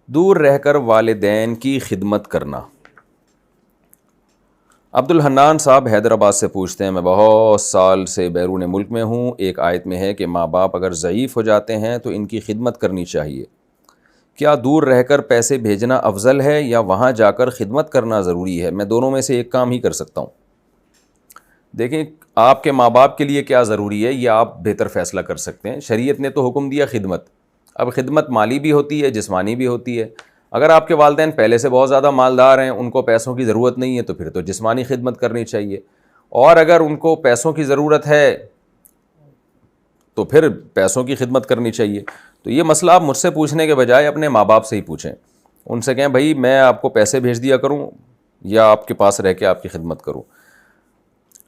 دور رہ کر والدین کی خدمت کرنا۔ عبد الحنان صاحب حیدرآباد سے پوچھتے ہیں، میں بہت سال سے بیرون ملک میں ہوں، ایک آیت میں ہے کہ ماں باپ اگر ضعیف ہو جاتے ہیں تو ان کی خدمت کرنی چاہیے، کیا دور رہ کر پیسے بھیجنا افضل ہے یا وہاں جا کر خدمت کرنا ضروری ہے؟ میں دونوں میں سے ایک کام ہی کر سکتا ہوں۔ دیکھیں، آپ کے ماں باپ کے لیے کیا ضروری ہے یہ آپ بہتر فیصلہ کر سکتے ہیں۔ شریعت نے تو حکم دیا خدمت، اب خدمت مالی بھی ہوتی ہے، جسمانی بھی ہوتی ہے۔ اگر آپ کے والدین پہلے سے بہت زیادہ مالدار ہیں، ان کو پیسوں کی ضرورت نہیں ہے، تو پھر تو جسمانی خدمت کرنی چاہیے، اور اگر ان کو پیسوں کی ضرورت ہے تو پھر پیسوں کی خدمت کرنی چاہیے۔ تو یہ مسئلہ آپ مجھ سے پوچھنے کے بجائے اپنے ماں باپ سے ہی پوچھیں، ان سے کہیں بھائی میں آپ کو پیسے بھیج دیا کروں یا آپ کے پاس رہ کے آپ کی خدمت کروں۔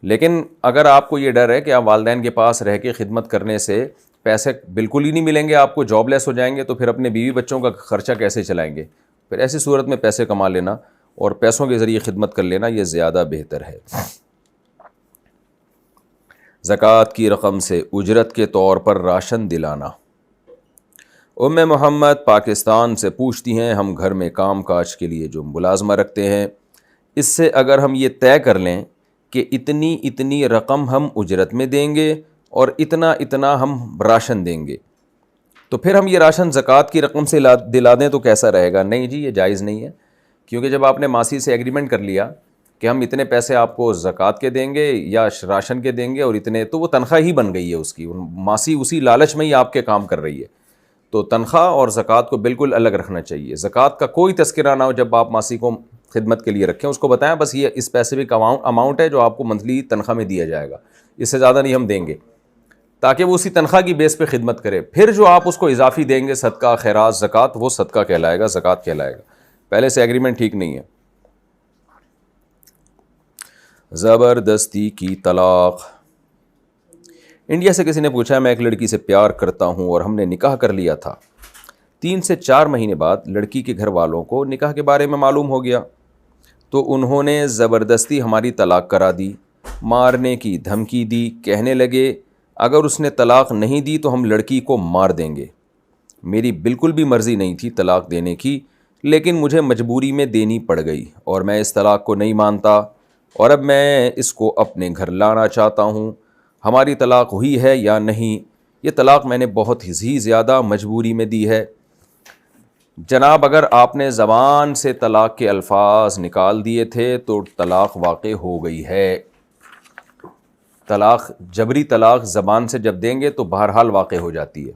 لیکن اگر آپ کو یہ ڈر ہے کہ آپ والدین کے پاس رہ کے خدمت کرنے سے پیسے بالکل ہی نہیں ملیں گے، آپ کو جاب لیس ہو جائیں گے، تو پھر اپنے بیوی بچوں کا خرچہ کیسے چلائیں گے؟ پھر ایسی صورت میں پیسے کما لینا اور پیسوں کے ذریعے خدمت کر لینا یہ زیادہ بہتر ہے۔ زکوٰۃ کی رقم سے اجرت کے طور پر راشن دلانا۔ ام محمد پاکستان سے پوچھتی ہیں، ہم گھر میں کام کاج کے لیے جو ملازمہ رکھتے ہیں، اس سے اگر ہم یہ طے کر لیں کہ اتنی اتنی رقم ہم اجرت میں دیں گے اور اتنا اتنا ہم راشن دیں گے، تو پھر ہم یہ راشن زکوٰۃ کی رقم سے دلا دیں تو کیسا رہے گا؟ نہیں جی، یہ جائز نہیں ہے، کیونکہ جب آپ نے ماسی سے ایگریمنٹ کر لیا کہ ہم اتنے پیسے آپ کو زکوٰۃ کے دیں گے یا راشن کے دیں گے اور اتنے، تو وہ تنخواہ ہی بن گئی ہے اس کی، ماسی اسی لالچ میں ہی آپ کے کام کر رہی ہے۔ تو تنخواہ اور زکوٰۃ کو بالکل الگ رکھنا چاہیے۔ زکوٰۃ کا کوئی تذکرہ نہ ہو جب آپ ماسی کو خدمت کے لیے رکھیں، اس کو بتائیں بس یہ اسپیسیفک اماؤنٹ ہے جو آپ کو منتھلی تنخواہ میں دیا جائے گا، اس سے زیادہ نہیں ہم دیں گے، تاکہ وہ اسی تنخواہ کی بیس پہ خدمت کرے۔ پھر جو آپ اس کو اضافی دیں گے، صدقہ، خیرات، زکوٰۃ، وہ صدقہ کہلائے گا، زکوٰۃ کہلائے گا۔ پہلے سے ایگریمنٹ ٹھیک نہیں ہے۔ زبردستی کی طلاق۔ انڈیا سے کسی نے پوچھا، میں ایک لڑکی سے پیار کرتا ہوں اور ہم نے نکاح کر لیا تھا، 3 سے 4 مہینے بعد لڑکی کے گھر والوں کو نکاح کے بارے میں معلوم ہو گیا، تو انہوں نے زبردستی ہماری طلاق کرا دی، مارنے کی دھمکی دی، کہنے لگے اگر اس نے طلاق نہیں دی تو ہم لڑکی کو مار دیں گے۔ میری بالکل بھی مرضی نہیں تھی طلاق دینے کی، لیکن مجھے مجبوری میں دینی پڑ گئی اور میں اس طلاق کو نہیں مانتا اور اب میں اس کو اپنے گھر لانا چاہتا ہوں۔ ہماری طلاق ہوئی ہے یا نہیں؟ یہ طلاق میں نے بہت ہی زیادہ مجبوری میں دی ہے۔ جناب، اگر آپ نے زبان سے طلاق کے الفاظ نکال دیے تھے تو طلاق واقع ہو گئی ہے۔ طلاق، جبری طلاق زبان سے جب دیں گے تو بہرحال واقع ہو جاتی ہے۔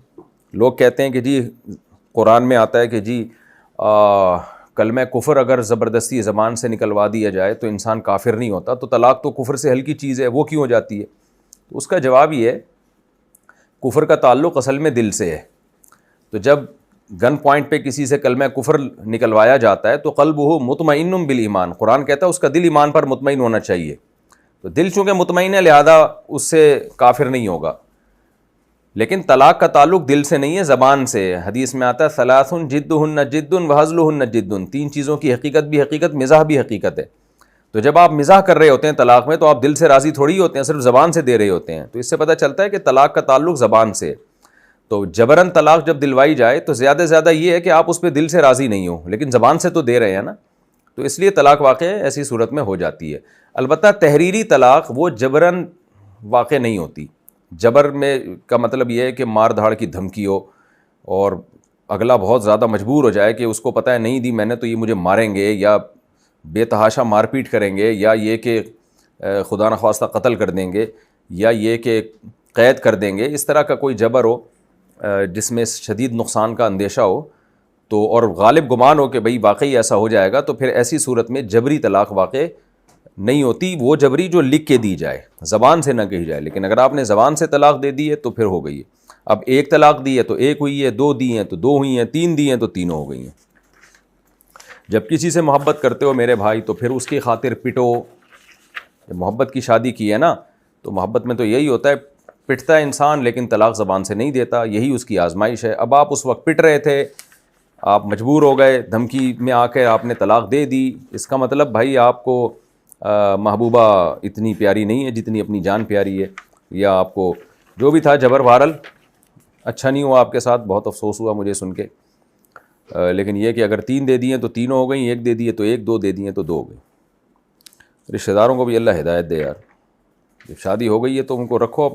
لوگ کہتے ہیں کہ جی قرآن میں آتا ہے کہ جی کلمہ کفر اگر زبردستی زبان سے نکلوا دیا جائے تو انسان کافر نہیں ہوتا، تو طلاق تو کفر سے ہلکی چیز ہے، وہ کیوں ہو جاتی ہے؟ تو اس کا جواب یہ ہے، کفر کا تعلق اصل میں دل سے ہے، تو جب گن پوائنٹ پہ کسی سے کلمہ کفر نکلوایا جاتا ہے تو قلبہ مطمئن بالایمان، قرآن کہتا ہے اس کا دل ایمان پر مطمئن ہونا چاہیے، تو دل چونکہ مطمئن ہے لہذا اس سے کافر نہیں ہوگا۔ لیکن طلاق کا تعلق دل سے نہیں ہے، زبان سے۔ حدیث میں آتا ہے ثلاث جدہن جد وہزلہن جد، 3 چیزوں کی حقیقت بھی حقیقت، مزاح بھی حقیقت ہے۔ تو جب آپ مزاح کر رہے ہوتے ہیں طلاق میں تو آپ دل سے راضی تھوڑی ہوتے ہیں، صرف زبان سے دے رہے ہوتے ہیں، تو اس سے پتہ چلتا ہے کہ طلاق کا تعلق زبان سے۔ تو جبراً طلاق جب دلوائی جائے تو زیادہ سے زیادہ یہ ہے کہ آپ اس پہ دل سے راضی نہیں ہو، لیکن زبان سے تو دے رہے ہیں نا، تو اس لیے طلاق واقع ایسی صورت میں ہو جاتی ہے۔ البتہ تحریری طلاق وہ جبراً واقع نہیں ہوتی۔ جبر میں کا مطلب یہ ہے کہ مار دھاڑ کی دھمکی ہو اور اگلا بہت زیادہ مجبور ہو جائے کہ اس کو پتہ ہے نہیں دی میں نے تو یہ مجھے ماریں گے یا بے تحاشا مار پیٹ کریں گے، یا یہ کہ خدا نخواستہ قتل کر دیں گے، یا یہ کہ قید کر دیں گے، اس طرح کا کوئی جبر ہو جس میں شدید نقصان کا اندیشہ ہو تو، اور غالب گمان ہو کہ بھئی واقعی ایسا ہو جائے گا، تو پھر ایسی صورت میں جبری طلاق واقع نہیں ہوتی، وہ جبری جو لکھ کے دی جائے، زبان سے نہ کہی جائے۔ لیکن اگر آپ نے زبان سے طلاق دے دی ہے تو پھر ہو گئی ہے۔ اب 1 طلاق دی ہے تو 1 ہوئی ہے، 2 دی ہیں تو 2 ہوئی ہیں، 3 دی ہیں تو 3 ہو گئی ہیں۔ جب کسی سے محبت کرتے ہو میرے بھائی تو پھر اس کی خاطر پٹو۔ جب محبت کی شادی کی ہے نا تو محبت میں تو یہی ہوتا ہے، پٹتا ہے انسان لیکن طلاق زبان سے نہیں دیتا، یہی اس کی آزمائش ہے۔ اب آپ اس وقت پٹ رہے تھے، آپ مجبور ہو گئے، دھمکی میں آ کے آپ نے طلاق دے دی، اس کا مطلب بھائی آپ کو محبوبہ اتنی پیاری نہیں ہے جتنی اپنی جان پیاری ہے، یا آپ کو جو بھی تھا جبر بہرحال اچھا نہیں ہوا آپ کے ساتھ، بہت افسوس ہوا مجھے سن کے۔ لیکن یہ کہ اگر 3 دے دیے تو تینوں ہو گئیں، 1 دے دیے تو 1، 2 دے دیے تو 2 ہو گئی۔ رشتہ داروں کو بھی اللہ ہدایت دے یار، جب شادی ہو گئی ہے تو ان کو رکھو اب